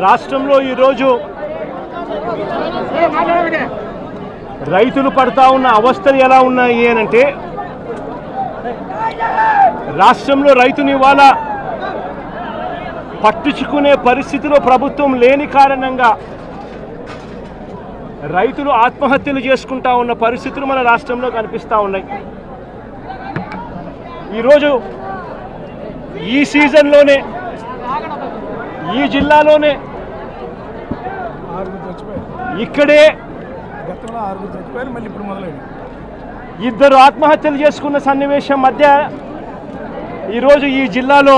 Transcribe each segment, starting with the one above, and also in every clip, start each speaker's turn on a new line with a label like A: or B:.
A: రాష్ట్రంలో ఈరోజు రైతులు పడతా ఉన్న అవస్థలు ఎలా ఉన్నాయి అంటే, రాష్ట్రంలో రైతుని ఇవాళ పట్టించుకునే పరిస్థితిలో ప్రభుత్వం లేని కారణంగా రైతులు ఆత్మహత్యలు చేసుకుంటా ఉన్న పరిస్థితులు మన రాష్ట్రంలో కనిపిస్తూ ఉన్నాయి. ఈరోజు ఈ సీజన్లోనే ఈ జిల్లాలోనే ఇక్కడే ఇద్దరు ఆత్మహత్యలు చేసుకున్న సన్నివేశం మధ్య ఈరోజు ఈ జిల్లాలో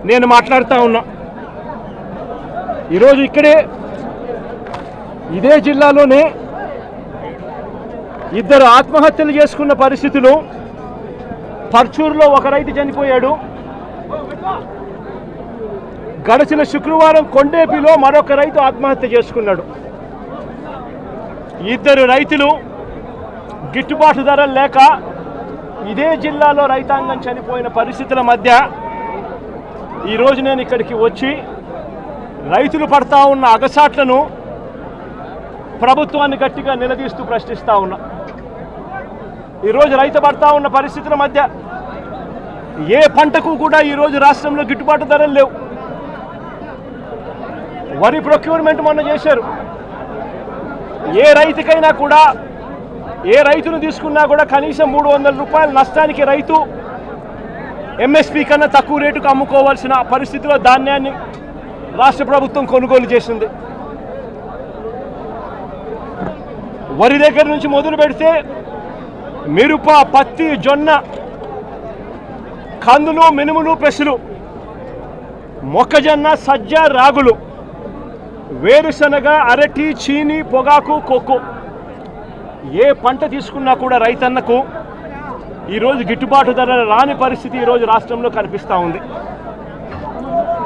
A: నేను మాట్లాడుతూ ఉన్నా. ఈరోజు ఇక్కడే ఇదే జిల్లాలోనే ఇద్దరు ఆత్మహత్యలు చేసుకున్న పరిస్థితులు. పర్చూరులో ఒక రైతు చనిపోయాడు. గడిచిన శుక్రవారం కొండేపిలో మరొక రైతు ఆత్మహత్య చేసుకున్నాడు. ఇద్దరు రైతులు గిట్టుబాటు ధరలు లేక ఇదే జిల్లాలో రైతాంగం చనిపోయిన పరిస్థితుల మధ్య ఈరోజు నేను ఇక్కడికి వచ్చి రైతులు పడతా ఉన్న అగసాట్లను ప్రభుత్వాన్ని గట్టిగా నిలదీస్తూ ప్రశ్నిస్తూ ఉన్నా. ఈరోజు రైతు పడతా ఉన్న పరిస్థితుల మధ్య ఏ పంటకు కూడా ఈరోజు రాష్ట్రంలో గిట్టుబాటు ధరలు లేవు. వరి ప్రొక్యూర్మెంట్ మొన్న చేశారు. ఏ రైతుకైనా కూడా, ఏ రైతును తీసుకున్నా కూడా కనీసం 300 రూపాయల నష్టానికి రైతు ఎంఎస్పీ కన్నా తక్కువ రేటుకు అమ్ముకోవాల్సిన పరిస్థితిలో ధాన్యాన్ని రాష్ట్ర ప్రభుత్వం కొనుగోలు చేసింది. వరి దగ్గర నుంచి మొదలు పెడితే మిరప, పత్తి, జొన్న, కందులు, మినుములు, పెసలు, మొక్కజొన్న, సజ్జ, రాగులు, వేరుశనగ, అరటి, చీని, పొగాకు, కోకో, ఏ పంట తీసుకున్నా కూడా రైతన్నకు ఈరోజు గిట్టుబాటు ధర రాని పరిస్థితి ఈరోజు రాష్ట్రంలో కనిపిస్తూ ఉంది.